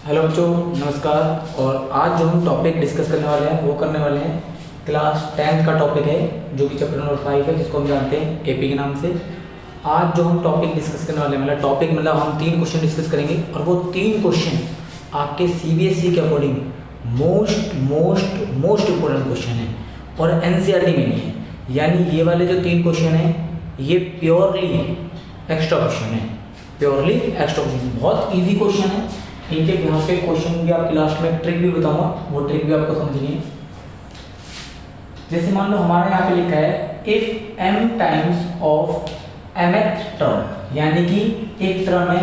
Hello बच्चों, नमस्कार। और आज जो हम टॉपिक डिस्कस करने वाले हैं वो करने वाले हैं क्लास 10th का टॉपिक है, जो कि चैप्टर नंबर 5 है, जिसको हम जानते हैं एपी के नाम से। आज जो हम टॉपिक डिस्कस करने वाले हैं मतलब हम 3 क्वेश्चन डिस्कस करेंगे, और वो 3 क्वेश्चन आपके सीबीएसई के अकॉर्डिंग मोस्ट इम्पोर्टेंट क्वेश्चन है और एनसीईआरटी में नहीं है। यानी ये वाले जो 3 क्वेश्चन हैं ये प्योरली एक्स्ट्रा क्वेश्चन है, बहुत ईजी क्वेश्चन है। इनके यहाँ पे क्वेश्चन भी आपके लास्ट में ट्रिक भी बताऊंगा, वो ट्रिक भी आपको समझनी है। जैसे मान लो हमारे यहाँ पे लिखा है if m times of mth term, यानी कि एक टर्म है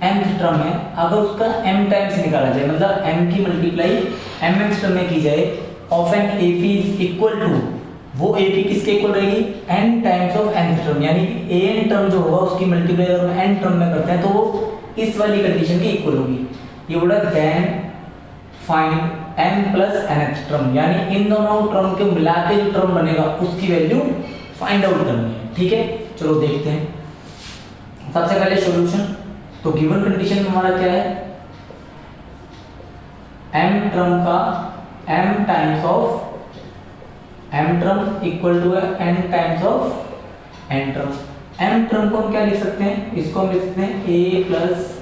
mth टर्म है, अगर उसका m टाइम्स निकाला जाए, मतलब m की मल्टीप्लाई mth टर्म में की जाए, of n ap is equal to, वो ap किसके इक्वल रहेगी, n times of nth term, यानी कि an टर्म जो होगा उसकी मल्टीप्लाई अगर हम n टर्म में करते हैं तो वो इस वाली कंडीशन के इक्वल होगी। ये बोला then find m plus nth term, यानी इन दोनों टर्म के मिला के जो टर्म बनेगा उसकी वैल्यू फाइंड आउट करनी है। ठीक है, चलो देखते हैं। सबसे पहले सॉल्यूशन, तो गिवन कंडीशन में हमारा क्या है, m टर्म का m times of m term equal to है n times of n term. m term को हम क्या लिख सकते हैं, इसको हम लिख सकते हैं a plus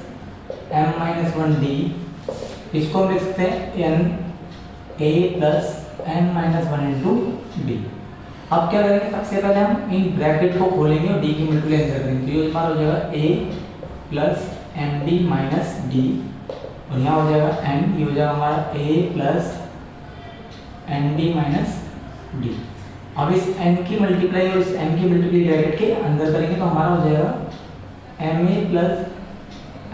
m minus 1d, इसको हम लिख सकते हैं n a plus n minus 1 into d। अब क्या करेंगे, सबसे पहले हम इन ब्रैकेट को खोलेंगे और d की मल्टीप्लाई आंसर करेंगे, तो ये हमारा हो जाएगा a plus md minus d, और यहाँ हो जाएगा n, ये हो जाएगा हमारा a plus nd minus d। अब इस n की मल्टीप्लाई और इस m की मल्टीप्लाई ब्रैकेट के अंदर करेंगे तो हमारा हो जाएगा ma plus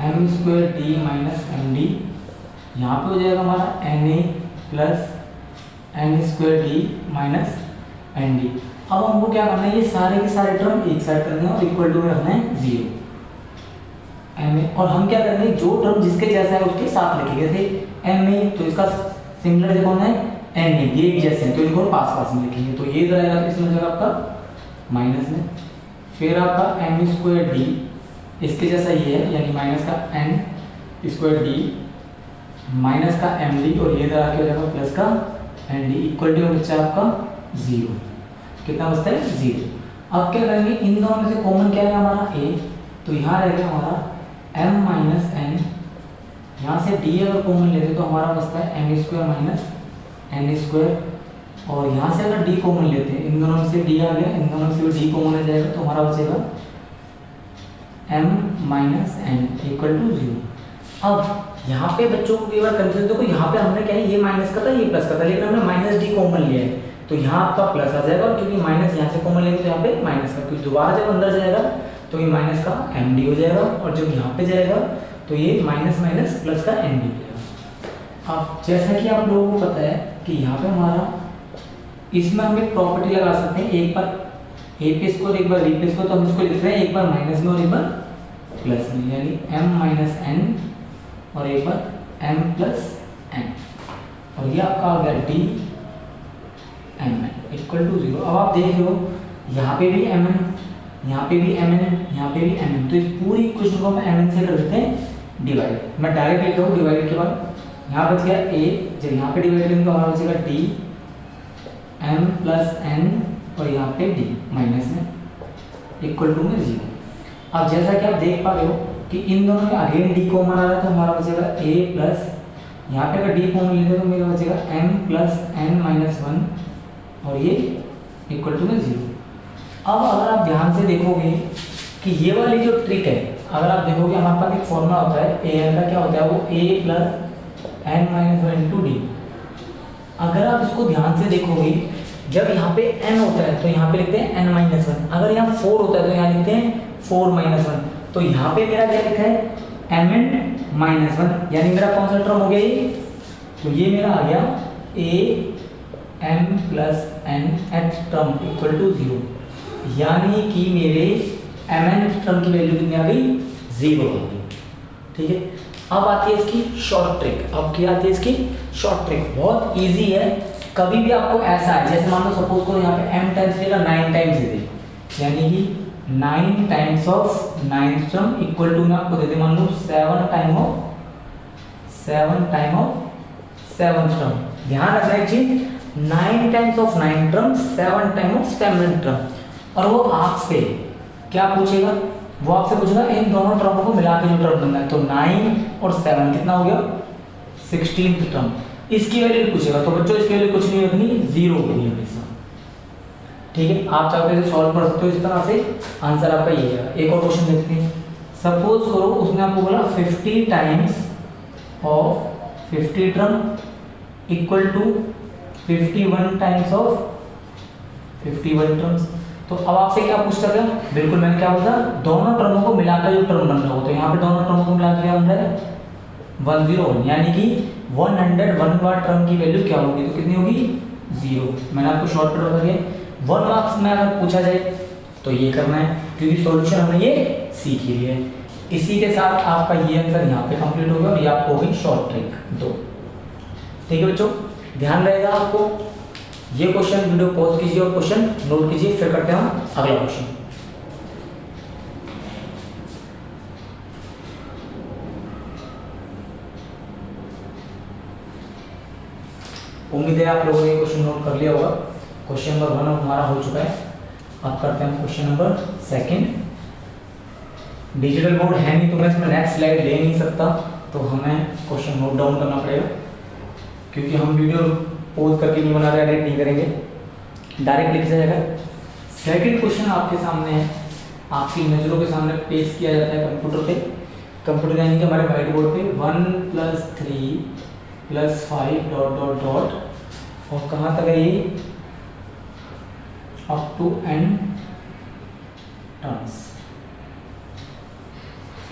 m square d minus md, यहाँ पे हो जाएगा हमारा na plus n square d minus nd। अब हमको क्या करना है, ये सारे के सारे टर्म एक साइड करने हैं और इक्वल टू में रखना है 0 ma, और हम क्या करेंगे, जो टर्म जिसके जैसा है उसके साथ लिखेंगे। जैसे ma तो इसका सिमिलर जो कौन है na, ये एक जैसे हैं तो इनको पास पास में लिखेंगे, तो ये इधर आएगा किसमें जाएगा आपका माइनस में। फिर आपका m स्क्वायर d इसके जैसा ये है, यानी माइनस का n स्क्वायर d माइनस का md, और ये इधर आके हो जाएगा प्लस का nd, इक्वल टू बच्चा आपका 0। कितना बचता है 0। अब क्या करेंगे, इन दोनों में से कॉमन क्या है हमारा a, तो यहाँ रहेगा हमारा m माइनस n, यहाँ से d अगर कॉमन लेते तो हमारा बचता है m square minus n square, और यहाँ से अगर d कॉमन लेते हैं, इन दोनों में से d आ गया, इन दोनों में से d कॉमन आ जाएगा तो हमारा बचेगा m minus n equal to 0। अब यहाँ पे बच्चों को कई बार कंफ्यूज, देखो यहाँ पे हमने क्या है, ये माइनस का था ये प्लस का था, लेकिन हमने माइनस डी कॉमन लिया है तो यहाँ आपका प्लस आ जाएगा, और क्योंकि माइनस यहाँ से कॉमन लेंगे तो यहाँ पे माइनस का, क्योंकि दोबारा जब अंदर जाएगा तो ये माइनस का एम डी हो जाएगा, और जब यहाँ पे जाएगा तो ये माइनस माइनस प्लस का एम डी हो जाएगा। अब जैसा कि आप लोगों को पता है कि यहाँ पे हमारा इसमें हम एक प्रॉपर्टी लगा सकते हैं, एक बार ए पे इसको और एक बार बी पे इसको, तो हम इसको लिख रहे हैं एक बार माइनस में और एक बार प्लस में, यानी m माइनस n और एक बार m प्लस n, और ये आपका आ गया d mn इक्वल टू 0। अब आप देख रहे हो यहाँ पे भी mn, यहाँ पे भी mn, यहाँ पे भी mn, तो इस पूरी इक्वेशन को हम mn से कर देते हैं डिवाइड। मैं डायरेक्ट लिख रहा हूँ डिवाइड के बाद, यहाँ बच गया a, जब यहाँ पे डिवाइड करेंगे तो हमारा बचेगा d m प्लस n, और यहाँ पे d माइनस में इक्वल टू में 0। अब जैसा कि आप देख पा रहे हो कि इन दोनों में अगेन d कॉमन आ रहा है तो हमारा बचेगा a प्लस, यहाँ पे अगर d कॉमन लेते तो मेरा बचेगा m प्लस n माइनस 1, और ये इक्वल टू में 0। अब अगर आप ध्यान से देखोगे कि ये वाली जो ट्रिक है, अगर आप देखोगे हमारे पास एक फॉर्मूला होता है an का, क्या होता है वो a plus n minus 1 into D. अगर आप इसको ध्यान से देखोगे, जब यहाँ पे n होता है तो यहाँ पे लिखते हैं n माइनस 1, अगर यहाँ 4 होता है तो यहाँ लिखते हैं 4 माइनस 1, तो यहाँ पे मेरा क्या लिखा है mn माइनस 1, यानी मेरा कौन सा टर्म हो गया ये, तो ये मेरा आ गया a m plus n h term equal to 0, यानी कि मेरे mn टर्म की वैल्यू कितनी आ गई 0 हो गई। ठीक है, अब आती है इसकी शॉर्ट ट्रिक। अब क्या आती है इसकी शॉर्ट ट्रिक, बहुत इजी है। कभी भी आपको ऐसा है, जैसे मान लो सपोज करो यहाँ पे m टाइम्स देगा 9 टाइम्स दे दे, यानी कि 9 times of 9th term equal to में आपको दे दे मान लो 7 time of 7 time of 7 term. ध्यान रखना एक चीज, 9 times of 9 term, 7 time of 7 term. और वो आपसे क्या पूछेगा, वो आपसे पूछेगा इन दोनों टर्मों को मिला के जो टर्म बनना है। तो 9 और 7 कितना हो गया, 16th टर्म। इसकी वैल्यू पूछेगा तो बच्चों इसकी वैल्यू कुछ नहीं रखनी, 0 होगी हमेशा। ठीक है, आप चाहते हैं सॉल्व कर सकते हो इस तरह से, आंसर आपका ये है। एक और क्वेश्चन देखते हैं। सपोज करो उसने आपको बोला 50 times of 50 term equal to 51 times of 51 terms. तो अब आपसे क्या पूछ सकते हैं, बिल्कुल मैंने क्या बोला, दोनों टर्मों को मिलाकर जो टर्म बन रहा हो। तो यहाँ पे दोनों टर्मों को मिलाकर क्या बन रहा है, 101, यानी कि 101 बार टर्म की वैल्यू क्या होगी, तो कितनी होगी, 0। मैंने आपको शॉर्टकट बता दिया। 1 मार्क्स में अगर पूछा जाए तो ये करना है, क्योंकि सॉल्यूशन हमने ये सीख ही लिया है। इसी के साथ आपका ये आंसर यहाँ पे कंप्लीट हो गया और ये आपको होगी शॉर्ट ट्रिक 2। ठीक है बच्चों, ध्यान रहेगा आपको। ये क्वेश्चन वीडियो पॉज कीजिए और क्वेश्चन नोट कीजिए, फिर करते हैं अगला क्वेश्चन। उम्मीद है आप लोगों ने क्वेश्चन नोट कर लिया होगा। क्वेश्चन नंबर 1 हमारा हो चुका है। अब करते हैं क्वेश्चन नंबर 2। डिजिटल बोर्ड है नहीं तो मैं इसमें नेक्स्ट स्लाइड ले नहीं सकता, तो हमें क्वेश्चन नोट डाउन करना पड़ेगा, क्योंकि हम वीडियो पॉज करके नहीं बना रहे, एडिट नहीं करेंगे, डायरेक्ट लिख जाएगा। सेकंड क्वेश्चन आपके सामने है, आपकी नज़रों के सामने पेश किया जाता है कंप्यूटर पे। कंप्यूटर यानी कि हमारे व्हाइट बोर्ड पे 1 + 3 + 5 ... और कहाँ तक है ये, अप टू n टर्म्स।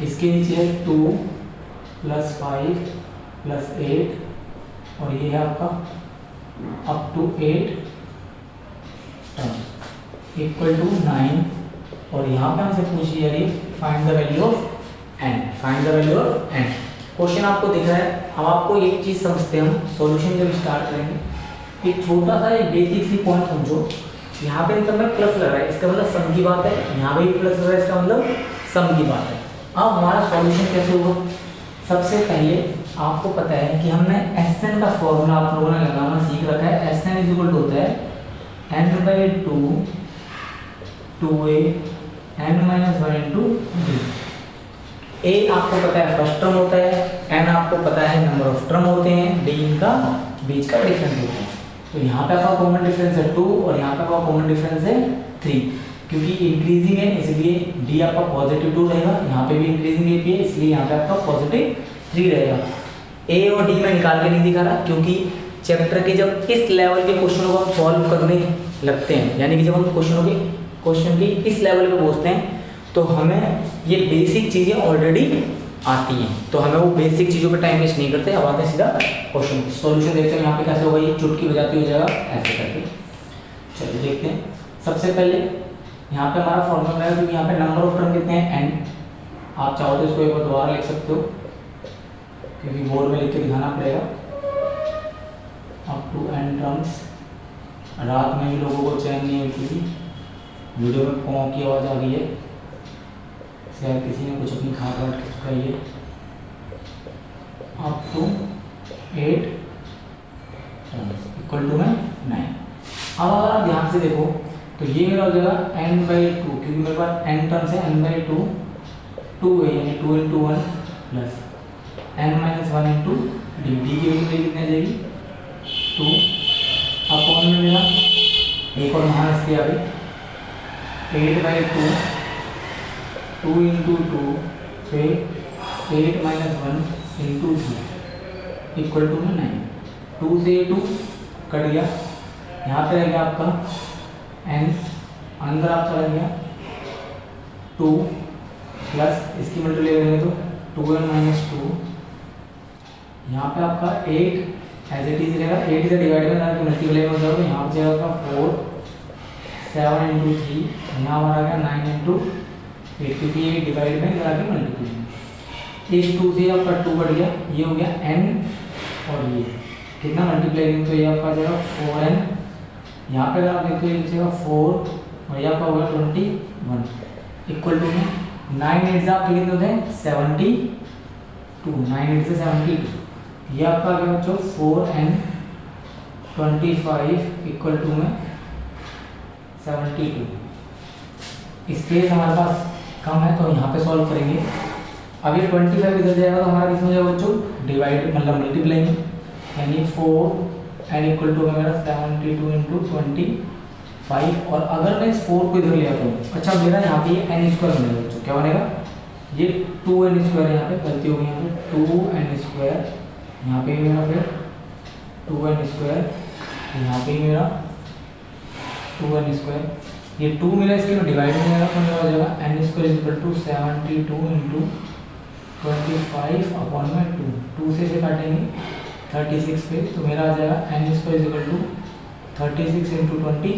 इसके नीचे है 2 + 5 + 8 और ये है आपका up to 8 terms equal to 9। और यहाँ पे हमसे पूछी जा रही है find the value of n, find the value of n। Question आपको दिख रहा है। अब आपको एक चीज समझते हैं, हम सॉल्यूशन जब स्टार्ट करेंगे, एक छोटा सा एक बेसिक सी पॉइंट समझो। यहाँ पे इनका में प्लस लग रहा है, इसका मतलब सम की बात है, यहाँ पे भी प्लस लग रहा है, इसका मतलब सम की बात है। अब हमारा सॉल्यूशन कैसे होगा, सबसे पहले आपको पता है कि हमने Sn का फॉर्मूला आप लोगों ने लगाना सीख रखा है। Sn = होता है n/2 2a n - 1 × d। a आपको पता है फर्स्ट टर्म होता है, n आपको पता है नंबर ऑफ टर्म होते हैं, d इनका बीच का डिफरेंस होता है। तो यहाँ पे आपका कॉमन डिफरेंस है 2 और यहाँ पे आपका कॉमन डिफरेंस है 3, क्योंकि इंक्रीजिंग है इसलिए d आपका पॉजिटिव 2 रहेगा, यहाँ पे भी इंक्रीजिंग है p है इसलिए यहाँ पे आपका पॉजिटिव 3 रहेगा। a और d में निकाल के नहीं दिखा रहा, क्योंकि चैप्टर के जब इस लेवल के क्वेश्चनों को हम सॉल्व करने लगते हैं, यानी कि जब हम क्वेश्चन की इस लेवल पे पहुँचते हैं तो हमें ये बेसिक चीज़ें ऑलरेडी आती हैं, तो हमें वो बेसिक चीज़ों पे टाइम वेस्ट नहीं करते। अब आते हैं सीधा क्वेश्चन सॉल्यूशन देखते हैं। यहाँ पे कैसे होगा, ये चुटकी बजाती हो जाएगा ऐसे करके। चलिए देखते हैं। सबसे पहले यहाँ पे हमारा फॉर्मूला है, क्योंकि यहाँ पे नंबर ऑफ टर्म कितने हैं n। आप चाहो तो इसको एक बार दोबारा लिख सकते हो, क्योंकि बोर्ड में लिख के दिखाना पड़ेगा। Up to n terms. रात में भी लोगों को चैन नहीं होती थी, वीडियो में कौं की आवाज़ आ गई है, शायद किसी ने कुछ अपनी खाट वाट खाई है। अप टू 8 इक्वल टू में 9। अब अगर आप ध्यान से देखो तो ये मेरा हो जाएगा n/2, क्योंकि मेरे पास n टर्म्स है, n/2 2a यानी 2 × 1 प्लस n - 1 × d। d की वैल्यू कितनी आ जाएगी 2 अपॉन में मेरा एक और महान इसके आ गई 8/2 2 × 2 फिर 8 - 1 × 3 इक्वल टू में 9। 2 से 2 कट गया, यहाँ पे रह गया आपका n, अंदर आपका रह गया 2 प्लस इसकी मल्टीप्लाई करेंगे तो 2n - 2। यहाँ पे आपका 8 एज इट इज रहेगा, 8 से डिवाइड में जाकर मल्टीप्लाई हो जाएगा, तो यहाँ पे जाएगा 4 7 × 3, यहाँ हमारा आ गया 9 × 8, क्योंकि ये डिवाइड में करा के मल्टीप्लाई। इस 2 से आपका 2 बढ़ गया, ये हो गया n और ये कितना मल्टीप्लाई करेंगे तो ये आपका आ जाएगा 4n। यहाँ पे अगर आप देखो ये बचेगा 4 और ये आपका होगा 21 इक्वल टू में 9 8 से आपके कितने होते हैं 72, 9 8 से 72। ये आपका आ गया बच्चों 4n25 इक्वल टू में 72। स्पेस हमारे पास कम है तो यहाँ पे सॉल्व करेंगे। अब ये 25 इधर जाएगा तो हमारा किसमें जाएगा बच्चों, डिवाइड मतलब मल्टीप्लाई में, यानी 4n इक्वल टू मेरा 72 इंटू 25। और अगर मैं इस 4 को इधर ले आता हूँ, अच्छा मेरा यहाँ पे n स्क्वायर बनेगा बच्चों, क्या बनेगा, ये 2n स्क्वायर, यहाँ पे गलती होगी, यहाँ पे 2n स्क्वायर, यहाँ पे मेरा फिर 2n स्क्वायर, यहाँ पे मेरा 2n स्क्वायर, ये 2 मेरा इसके में डिवाइड में जाएगा तो मेरा हो जाएगा n square equal to 72 into 25 upon में 2 से काटेंगे 36 पे, तो मेरा आ जाएगा n square equal to 36 into 25।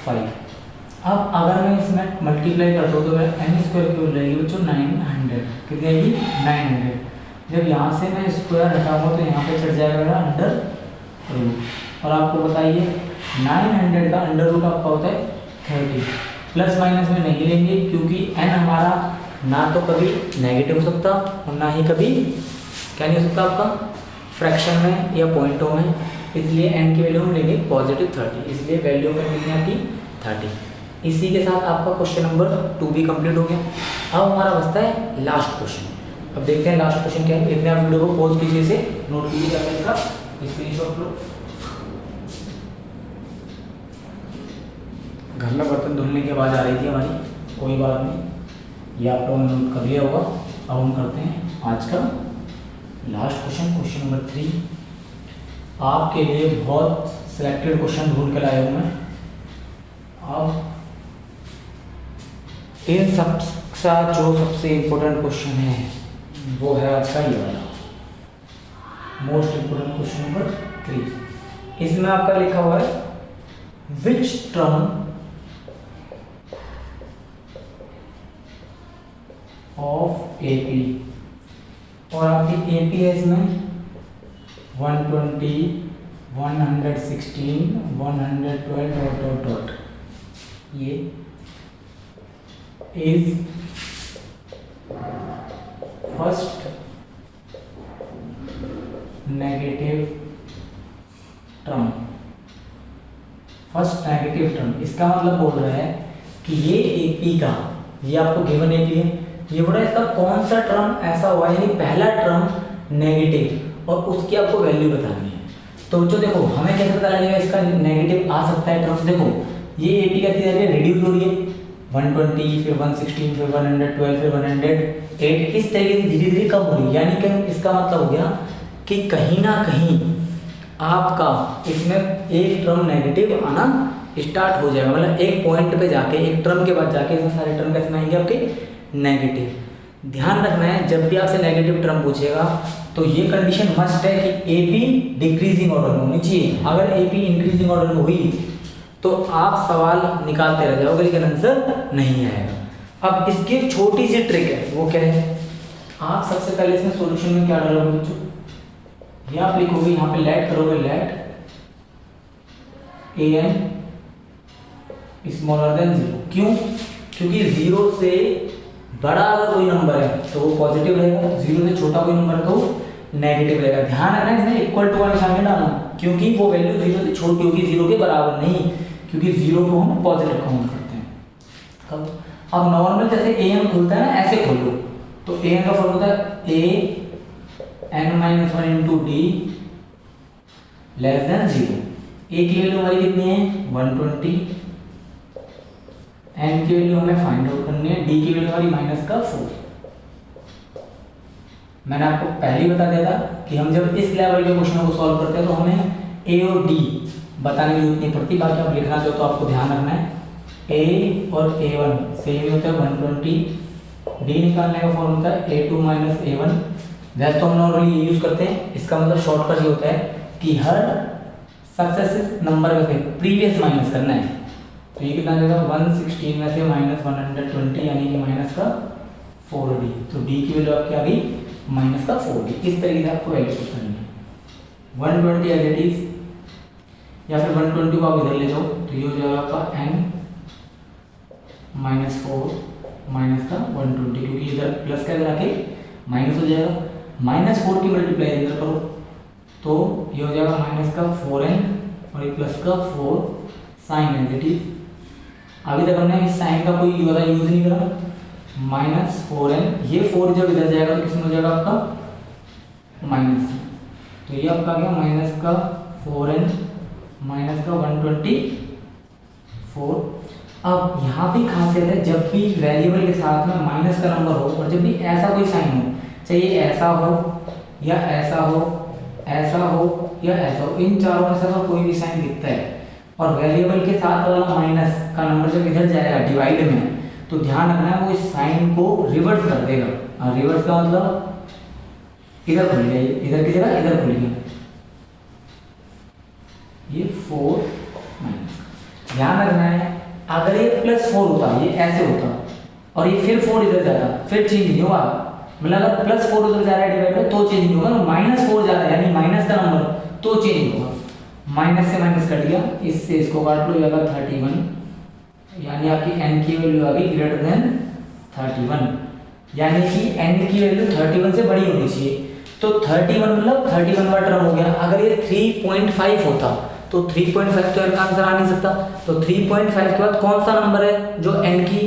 अब अगर मैं इसमें मल्टीप्लाई करता हूँ तो मेरा n स्क्वायर की हो जाएगी बच्चों 900, कितनी आएगी 900। जब यहाँ से मैं स्क्वायर हटाऊंगा तो यहाँ पे चढ़ जाएगा मेरा अंडर रूट, और आपको बताइए 900 का अंडर रूट आपका होता है 30। प्लस माइनस में नहीं लेंगे क्योंकि n हमारा ना तो कभी नेगेटिव हो सकता और ना ही कभी क्या नहीं हो सकता आपका फ्रैक्शन में या पॉइंटों में, इसलिए n की वैल्यू हम लेंगे पॉजिटिव 30, इसलिए वैल्यू में कितनी आती 30। इसी के साथ आपका क्वेश्चन नंबर 2 भी कंप्लीट हो गया। अब हमारा बचता है लास्ट क्वेश्चन। अब देखते हैं लास्ट क्वेश्चन क्या है। इतने आप वीडियो को पॉज कीजिए, से नोट कीजिए, इसका स्क्रीनशॉट लो। घर में बर्तन धुलने की आवाज़ आ रही थी हमारी, कोई बात नहीं, ये आप लोगों ने नोट कर लिया होगा। अब हम करते हैं आज का लास्ट क्वेश्चन, क्वेश्चन नंबर 3। आपके लिए बहुत सिलेक्टेड क्वेश्चन ढूंढ कर लाया हूँ मैं। अब इन सब का जो सबसे इम्पोर्टेंट क्वेश्चन है वो है आज का ये वाला, मोस्ट इम्पोर्टेंट क्वेश्चन नंबर 3। इसमें आपका लिखा हुआ है विच टर्म ऑफ एपी, और आपकी एपी है इसमें 120, 116, 112 ... ये is first negative term. First negative term इसका मतलब बोल रहा है कि ये एपी का, ये आपको गिवन एपी है, ये बोल रहा है इसका कौन सा टर्म ऐसा हुआ है, यानी पहला टर्म नेगेटिव और उसकी आपको वैल्यू बतानी है। तो जो देखो हमें कैसे पता लगेगा इसका नेगेटिव आ सकता है टर्म। देखो ये एपी का रिड्यूस हो रही है 120, फिर 116, फिर 112, फिर 108, इस तरीके से धीरे धीरे कम हो रही है। यानी कि इसका मतलब हो गया कि कहीं ना कहीं आपका इसमें एक टर्म नेगेटिव आना स्टार्ट हो जाएगा, मतलब एक पॉइंट पे जाके, एक टर्म के बाद जाके इसमें सारे टर्म कैसे आएंगे आपके नेगेटिव। ध्यान रखना है जब भी आपसे नेगेटिव टर्म पूछेगा तो ये कंडीशन मस्ट है कि एपी डिक्रीजिंग ऑर्डर में होनी चाहिए। अगर एपी इंक्रीजिंग ऑर्डर में हुई तो आप सवाल निकालते रह जाओगे लेकिन आंसर नहीं आएगा। अब इसकी एक छोटी सी ट्रिक है, वो क्या है, आप सबसे पहले इसमें सॉल्यूशन में क्या डालोगे बच्चों, ये आप लिखोगे यहाँ पे लेट करोगे, लेट an स्मॉलर देन 0। क्यों, क्योंकि 0 से बड़ा अगर कोई नंबर है तो वो पॉजिटिव रहेगा, 0 से छोटा कोई नंबर तो नेगेटिव रहेगा। ध्यान रखना है इसमें इक्वल टू का निशान नहीं डालना, क्योंकि वो वैल्यू 0 से छोटी होगी, 0 के बराबर नहीं, क्योंकि 0 को हम पॉजिटिव काउंट करते हैं। अब नॉर्मल जैसे an खुलता है ना, ऐसे खोलो तो an का फॉर्मूला होता है an-1 into D less than 0। a की वैल्यू हमारी कितनी है 120, n की वैल्यू हमें फाइंड आउट करनी है, d की वैल्यू हमारी -4। मैंने आपको पहले ही बता दिया था कि हम जब इस लेवल के क्वेश्चन को सॉल्व करते हैं तो हमें a और d बताने की जरूरत नहीं पड़ती। बाकी आप लिखना चाहो तो आपको ध्यान रखना है a और a1 सेम ही होता है 120, d निकालने का फॉर्मूला होता है a2 - a1। वैसे तो हम नॉर्मली ये यूज करते हैं, इसका मतलब शॉर्टकट ये होता है कि हर सक्सेसिव नंबर में से प्रीवियस माइनस करना है। तो ये कितना देगा 116 में से -120 यानी कि -4d, तो d की वैल्यू आपकी आ गई -4d। इस तरीके से आपको वैल्यू पुट करनी है 120 एज इट इज, या फिर 120 को आप इधर ले जाओ तो ये हो जाएगा आपका n -4 -120, क्योंकि इधर प्लस का इधर आके माइनस हो जाएगा। -4 की मल्टीप्लाई इधर करो तो ये हो जाएगा माइनस का 4n और ये प्लस का 4 साइन एन इट इज। अभी तक हमने इस साइन का कोई वाला यूज नहीं करा। -4n, ये 4 जब इधर जाएगा तो किसमें हो जाएगा आपका माइनस, तो ये आपका आ गया माइनस का 4n माइनस का 124। अब यहाँ भी खासियत है, जब भी वेरिएबल के साथ में माइनस का नंबर हो और जब भी ऐसा कोई साइन हो, चाहे ऐसा हो या ऐसा हो, ऐसा हो या ऐसा हो, इन चारों में से अगर कोई भी साइन दिखता है और वेरिएबल के साथ वाला माइनस का नंबर जब इधर जाएगा डिवाइड में, तो ध्यान रखना है वो इस साइन को रिवर्स कर देगा। और रिवर्स का मतलब इधर खुल गया, इधर की जगह इधर खुल गया, ये 4 माइनस। ध्यान रखना है अगर ये +4 होता, ये ऐसे होता और ये फिर 4 इधर जाता, फिर चेंज नहीं होगा। मतलब अगर +4 उधर जा रहा है डिवाइड में तो चेंज नहीं होगा, -4 जा रहा है यानी माइनस का नंबर तो चेंज होगा। माइनस से माइनस कट गया, इससे इसको काट लो, ये आएगा 31, यानी आपकी n की वैल्यू आ गई ग्रेटर देन 31, यानी कि n की वैल्यू 31 से बड़ी होनी चाहिए। तो 31 मतलब 31 वाला टर्म हो गया। अगर ये 3.5 होता तो 3.5 तो इसका आंसर आ नहीं सकता, तो 3.5 के बाद कौन सा नंबर है जो n की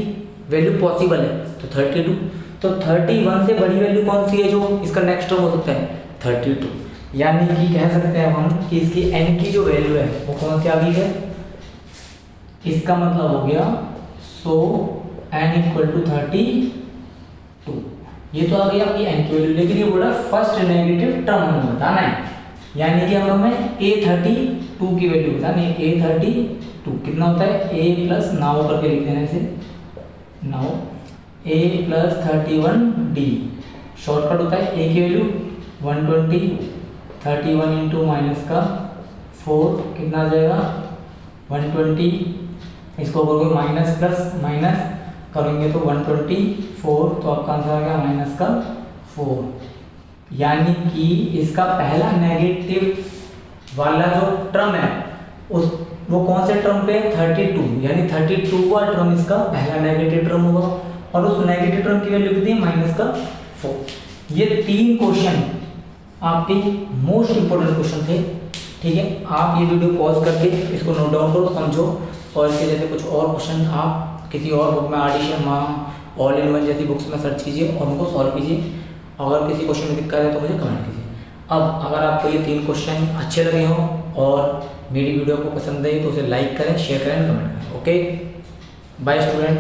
वैल्यू पॉसिबल है, तो 32। तो 31 से बड़ी वैल्यू कौन सी है जो इसका नेक्स्ट टर्म हो सकता है, 32। यानी कि कह सकते हैं हम कि इसकी n की जो वैल्यू है वो कौन सी आ गई है, इसका मतलब हो गया सो n = 32। ये तो आ गई आपकी n की वैल्यू, लेकिन ये बोला फर्स्ट नेगेटिव टर्म हमें बताना है, यानी कि हम हमें a32 की वैल्यू बतानी है। a32 कितना होता है, a प्लस नाउ करके लिख देने से, now a plus 31d, shortcut होता है। a की वैल्यू 120, 31 इंटू माइनस का 4 कितना आ जाएगा 120, इसको करोगे माइनस प्लस माइनस करेंगे तो 124, तो आपका आंसर आ गया माइनस का 4। यानी कि इसका पहला नेगेटिव वाला जो टर्म है उस वो कौन से टर्म पे, 32, यानी 32 वाला टर्म इसका पहला नेगेटिव टर्म होगा और उस नेगेटिव टर्म की वैल्यू कितनी है, माइनस का 4। ये 3 क्वेश्चन आपके मोस्ट इंपोर्टेंट क्वेश्चन थे। ठीक है, आप ये वीडियो पॉज करके इसको नोट डाउन करो, समझो, और इसके जैसे कुछ और क्वेश्चन आप किसी और बुक में RD. Sharma, all in one जैसी बुक्स में सर्च कीजिए और उनको सॉल्व कीजिए। अगर किसी क्वेश्चन में दिक्कत है तो मुझे कमेंट कीजिए। अब अगर आपको ये 3 क्वेश्चन अच्छे लगे हों और मेरी वीडियो को पसंद आई तो उसे लाइक करें, शेयर करें, कमेंट करें। Okay, bye student.